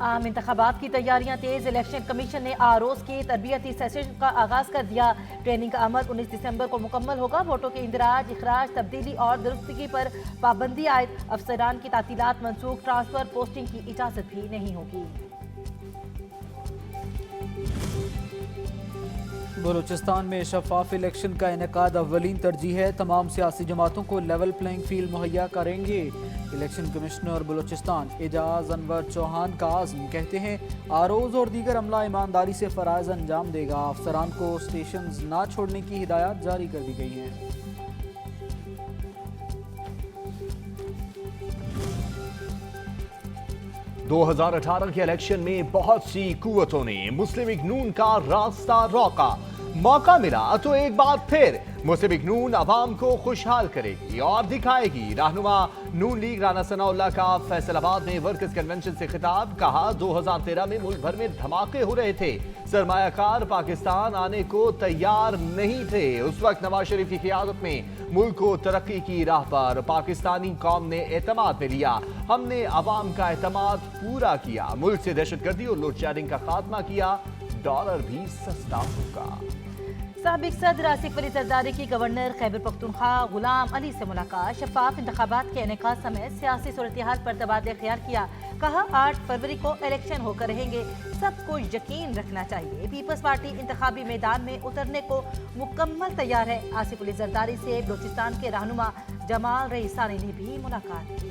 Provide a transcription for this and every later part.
عام انتخابات کی تیاریاں تیز، الیکشن کمیشن نے آروز کے تربیتی سیشن کا آغاز کر دیا۔ ٹریننگ کا عمل 19 دسمبر کو مکمل ہوگا۔ ووٹوں کے اندراج، اخراج، تبدیلی اور درستگی پر پابندی عائد۔ افسران کی تعطیلات منسوخ، ٹرانسفر پوسٹنگ کی اجازت بھی نہیں ہوگی۔ بلوچستان میں شفاف الیکشن کا انعقاد اولین ترجیح ہے۔ تمام سیاسی جماعتوں کو لیول پلینگ فیلڈ مہیا کریں گے۔ الیکشن کمشنر بلوچستان اعجاز انور چوہان کا عزم، کہتے ہیں آروز اور دیگر عملہ ایمانداری سے فرائض انجام دے گا۔ افسران کو اسٹیشنز نہ چھوڑنے کی ہدایات جاری کر دی گئی ہیں۔ 2018 کے الیکشن میں بہت سی قوتوں نے مسلم لیگ نون کا راستہ روکا۔ موقع ملا تو ایک بار پھر مسلم لیگ نون عوام کو خوشحال کرے گی اور دکھائے گی۔ رہنما نون لیگ رانا ثناء اللہ کا فیصل آباد میں ورکرز کنونشن سے خطاب، کہا 2013 میں ملک بھر میں دھماکے ہو رہے تھے، سرمایہ کار پاکستان آنے کو تیار نہیں تھے۔ اس وقت نواز شریف کی قیادت میں ملک کو ترقی کی راہ پر پاکستانی قوم نے اعتماد میں لیا۔ ہم نے عوام کا اعتماد پورا کیا، ملک سے دہشت گردی اور لوڈ شیڈنگ کا خاتمہ کیا، ڈالر بھی سستا ہوگا۔ سابق صدر آصف علی زرداری کی گورنر خیبر پختونخوا غلام علی سے ملاقات، شفاف انتخابات کے انعقاد سمیت سیاسی صورتحال پر تبادلہ خیال کیا۔ کہا 8 فروری کو الیکشن ہو کر رہیں گے، سب کو یقین رکھنا چاہیے۔ پیپلز پارٹی انتخابی میدان میں اترنے کو مکمل تیار ہے۔ آصف علی زرداری سے بلوچستان کے رہنما جمال رئیسانی نے بھی ملاقات کی۔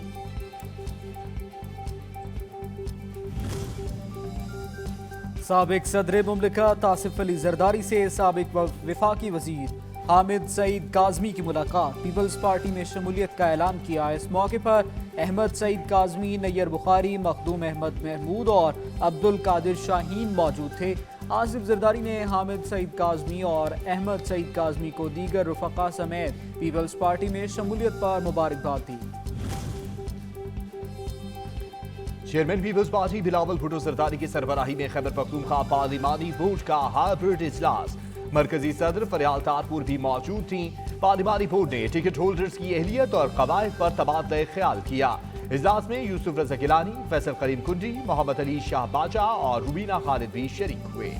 سابق صدر مملکت آصف علی زرداری سے سابق وفاقی وزیر حامد سعید کاظمی کی ملاقات، پیپلز پارٹی میں شمولیت کا اعلان کیا۔ اس موقع پر احمد سعید کاظمی، نیر بخاری، مخدوم احمد محمود اور عبد القادر شاہین موجود تھے۔ آصف زرداری نے حامد سعید کاظمی اور احمد سعید کاظمی کو دیگر رفقا سمیت پیپلز پارٹی میں شمولیت پر مبارکباد دی۔ چیئرمین پیپلز پارٹی بلاول بھٹو زرداری کی سربراہی میں خیبر پختونخوا پارلیمانی بورڈ کا ہائبرڈ اجلاس، مرکزی صدر فریال تارپور بھی موجود تھیں۔ پارلیمانی بورڈ نے ٹکٹ ہولڈرز کی اہلیت اور قواعد پر تبادلہ خیال کیا۔ اجلاس میں یوسف رضا گیلانی، فیصل کریم کنڈی، محمد علی شاہ باچا اور روبینہ خالد بھی شریک ہوئے۔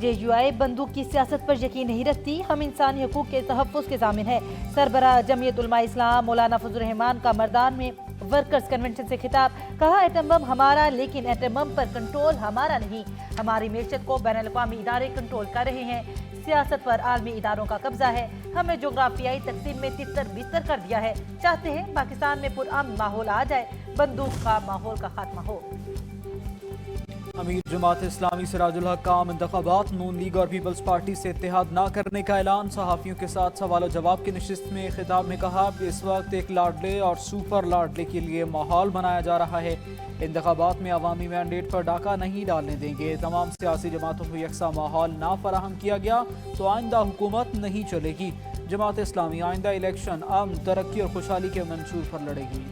JUI بندوق کی سیاست پر یقین نہیں رکھتی، ہم انسانی حقوق کے تحفظ کے ضامن ہیں۔ سربراہ جمعیت علماء اسلام مولانا فضل الرحمان کا مردان میں ورکرز کنونشن سے خطاب، کہا ایٹم بم ہمارا لیکن ایٹم بم پر کنٹرول ہمارا نہیں، ہماری معیشت کو بین الاقوامی ادارے کنٹرول کر رہے ہیں، سیاست پر عالمی اداروں کا قبضہ ہے، ہمیں جغرافیائی تقسیم میں تتر بستر کر دیا ہے، چاہتے ہیں پاکستان میں پرامن ماحول آ جائے، بندوق کا ماحول کا خاتمہ ہو۔ امیر جماعت اسلامی سراج الحق کا عام انتخابات، نون لیگ اور پیپلز پارٹی سے اتحاد نہ کرنے کا اعلان۔ صحافیوں کے ساتھ سوال و جواب کی نشست میں خطاب میں کہا کہ اس وقت ایک لاڈلے اور سپر لاڈلے کے لیے ماحول بنایا جا رہا ہے، انتخابات میں عوامی مینڈیٹ پر ڈاکہ نہیں ڈالنے دیں گے۔ تمام سیاسی جماعتوں کو یکساں ماحول نہ فراہم کیا گیا تو آئندہ حکومت نہیں چلے گی۔ جماعت اسلامی آئندہ الیکشن امن، ترقی اور خوشحالی کے منشور پر لڑے گی۔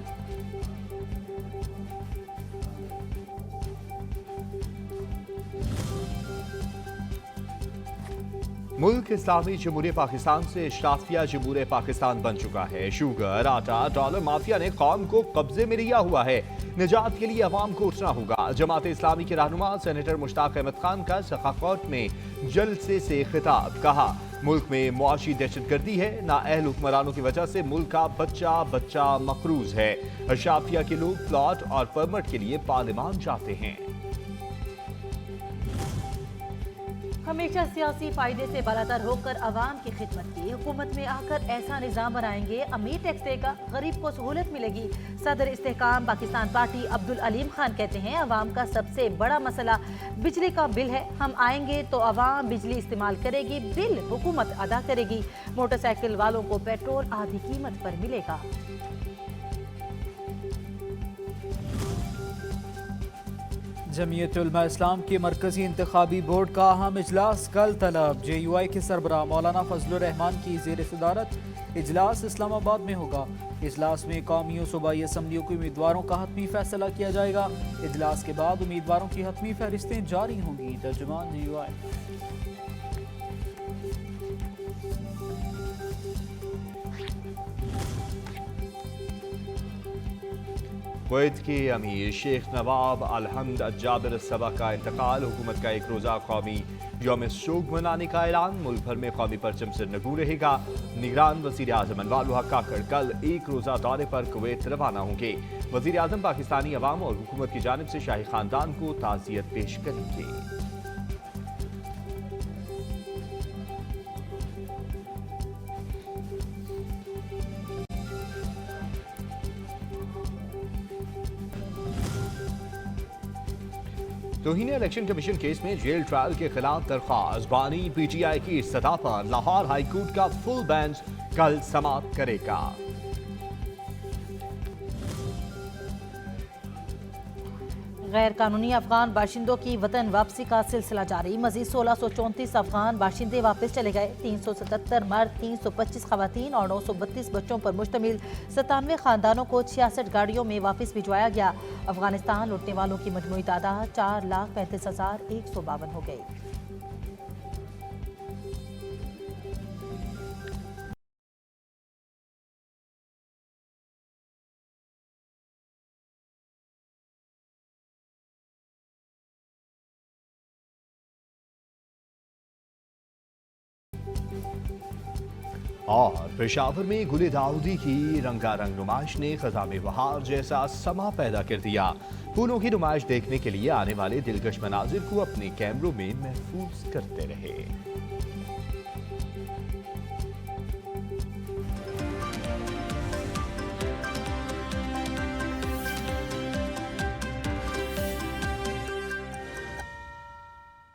ملک اسلامی جمہوریہ پاکستان سے اشرافیہ جمہوریہ پاکستان بن چکا ہے۔ شوگر، آٹا، ڈالر مافیا نے قوم کو قبضے میں لیا ہوا ہے۔ نجات کے لیے عوام کو اٹھنا ہوگا۔ جماعت اسلامی کے رہنما سینیٹر مشتاق احمد خان کا سخاوت میں جلسے سے خطاب، کہا ملک میں معاشی دہشت گردی ہے، نااہل حکمرانوں کی وجہ سے ملک کا بچہ بچہ مقروض ہے۔ اشرافیہ کے لوگ پلاٹ اور پرمٹ کے لیے پارلیمان جاتے ہیں۔ ہمیشہ سیاسی فائدے سے بالاتر ہو کر عوام کی خدمت کی، حکومت میں آ کر ایسا نظام بنائیں گے امیر ٹیکس دے گا، غریب کو سہولت ملے گی۔ صدر استحکام پاکستان پارٹی عبدالعلیم خان کہتے ہیں عوام کا سب سے بڑا مسئلہ بجلی کا بل ہے، ہم آئیں گے تو عوام بجلی استعمال کرے گی، بل حکومت ادا کرے گی، موٹر سائیکل والوں کو پیٹرول آدھی قیمت پر ملے گا۔ جمعیت علماء اسلام کے مرکزی انتخابی بورڈ کا اہم اجلاس کل طلب، JUI کے سربراہ مولانا فضل الرحمان کی زیر صدارت اجلاس اسلام آباد میں ہوگا۔ اجلاس میں قومی و صوبائی اسمبلیوں کے امیدواروں کا حتمی فیصلہ کیا جائے گا۔ اجلاس کے بعد امیدواروں کی حتمی فہرستیں جاری ہوں گی۔ ترجمان JUI۔ کویت کے امیر شیخ نواب الحمد الجابر الصبا کا انتقال، حکومت کا ایک روزہ قومی یوم سوگ منانے کا اعلان، ملک بھر میں قومی پرچم سرنگوں رہے گا۔ نگران وزیر اعظم انوار الحق کاکڑ کل ایک روزہ دورے پر کویت روانہ ہوں گے۔ وزیر اعظم پاکستانی عوام اور حکومت کی جانب سے شاہی خاندان کو تعزیت پیش کریں گے۔ توہین الیکشن کمیشن کیس میں جیل ٹرائل کے خلاف درخواست، بانی پی ٹی آئی کی استدعا پر لاہور ہائی کورٹ کا فل بینچ کل سماعت کرے گا۔ غیر قانونی افغان باشندوں کی وطن واپسی کا سلسلہ جاری، مزید 1634 افغان باشندے واپس چلے گئے۔ 377 مرد، 325 خواتین اور 932 بچوں پر مشتمل 97 خاندانوں کو 66 گاڑیوں میں واپس بھجوایا گیا۔ افغانستان لوٹنے والوں کی مجموعی تعداد 4,35,152 ہو گئی۔ اور پشاور میں گل داؤدی کی رنگا رنگ نمائش نے خزاں بہار جیسا سما پیدا کر دیا۔ پھولوں کی نمائش دیکھنے کے لیے آنے والے دلکش مناظر کو اپنے کیمروں میں محفوظ کرتے رہے۔